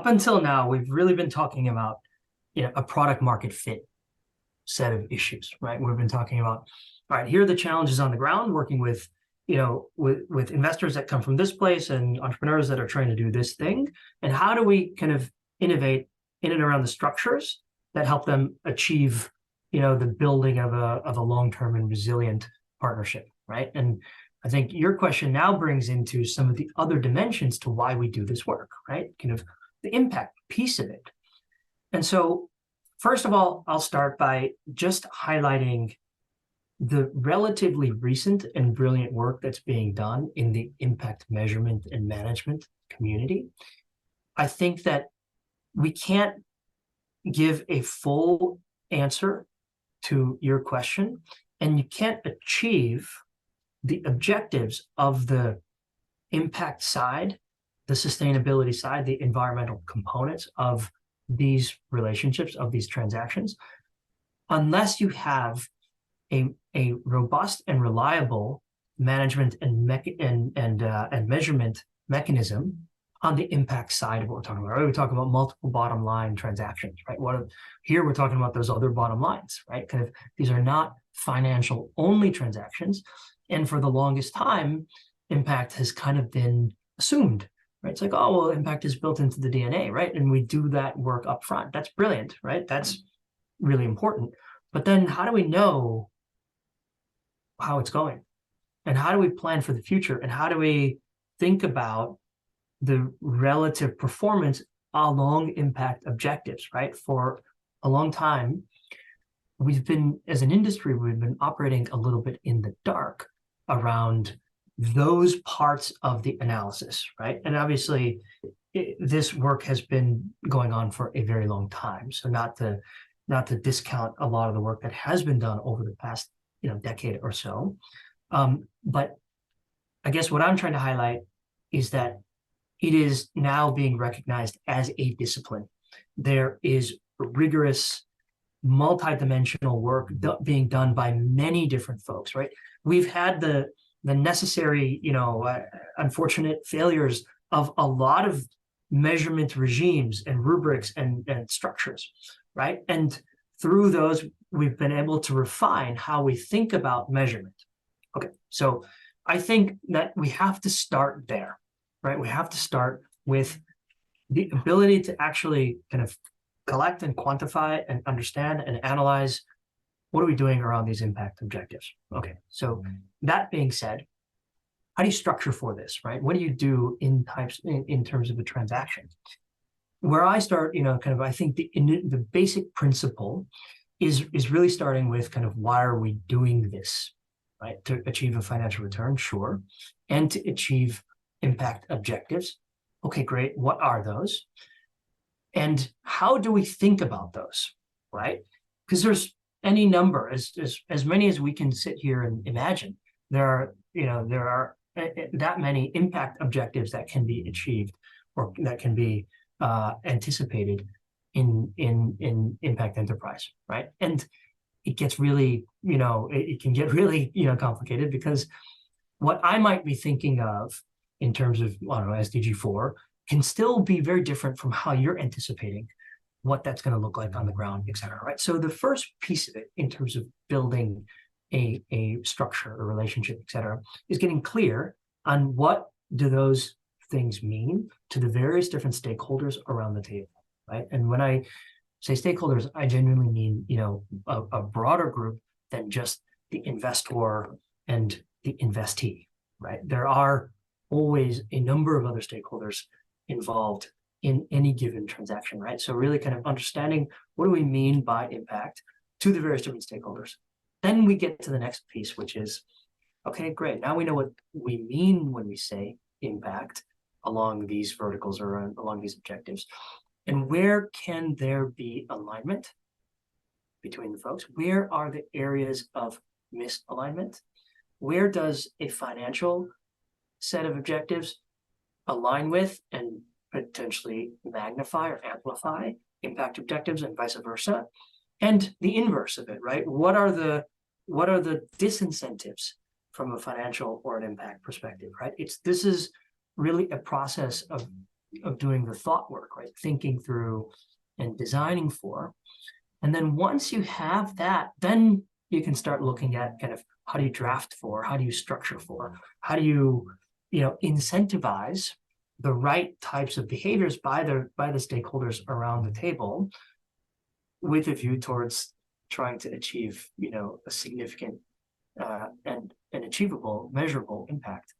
until now, we've really been talking about, a product market fit set of issues, right? We've been talking about, all right, here are the challenges on the ground, working with, with investors that come from this place and entrepreneurs that are trying to do this thing. And how do we kind of innovate in and around the structures that help them achieve, the building of a long-term and resilient partnership, right? And I think your question now brings into some of the other dimensions to why we do this work, right? Kind of the impact piece of it. And so, first of all, I'll start by just highlighting the relatively recent and brilliant work that's being done in the impact measurement and management community. I think that we can't give a full answer to your question, and you can't achieve the objectives of the impact side, the sustainability side, the environmental components of these relationships, of these transactions, unless you have a robust and reliable management and measurement mechanism on the impact side of what we're talking about. Right? We're talking about multiple bottom line transactions, right? Here we're talking about those other bottom lines, right? Kind of these are not financial only transactions, and for the longest time, impact has kind of been assumed, right? It's like, oh well, impact is built into the DNA, right? And we do that work up front. That's brilliant, right? That's really important. But then, how do we know how it's going, and how do we plan for the future, and how do we think about the relative performance along impact objectives, right? For a long time, as an industry, we've been operating a little bit in the dark around those parts of the analysis, right? And obviously, this work has been going on for a very long time. So not to discount a lot of the work that has been done over the past decade or so. But I guess what I'm trying to highlight is that it is now being recognized as a discipline. There is rigorous, multidimensional work being done by many different folks, right? We've had the necessary, unfortunate failures of a lot of measurement regimes and rubrics and structures, right? And through those, we've been able to refine how we think about measurement. Okay, so I think that we have to start there, right? We have to start with the ability to actually kind of collect and quantify and understand and analyze what are we doing around these impact objectives. Okay, so that being said, how do you structure for this, right? What do you do in terms of a transaction? Where I start, I think the basic principle is really starting with kind of why are we doing this, right? To achieve a financial return, sure, and to achieve impact objectives. Okay, great. What are those? And how do we think about those, right? Because there's any number, as many as we can sit here and imagine. There are that many impact objectives that can be achieved or that can be anticipated in impact enterprise, right? And it gets really, it can get really, complicated, because what I might be thinking of in terms of, I don't know, SDG 4 can still be very different from how you're anticipating what that's going to look like on the ground, et cetera, right? So the first piece of it in terms of building a structure, a relationship, et cetera, is getting clear on what do those things mean to the various different stakeholders around the table, right? And when I say stakeholders, I genuinely mean, a broader group than just the investor and the investee, right? There are always a number of other stakeholders involved in any given transaction, right? So really kind of understanding what do we mean by impact to the various different stakeholders. Then we get to the next piece, which is, okay, great. Now we know what we mean when we say impact along these verticals or along these objectives. And where can there be alignment between the folks? Where are the areas of misalignment? Where does a financial set of objectives align with and potentially magnify or amplify impact objectives, and vice versa? And the inverse of it, right? What are the disincentives from a financial or an impact perspective, right? This is really a process of doing the thought work, right? Thinking through and designing for. And then once you have that, then you can start looking at kind of how do you draft for, how do you structure for, how do you, incentivize the right types of behaviors by the stakeholders around the table, with a view towards trying to achieve, a significant and an achievable, measurable impact.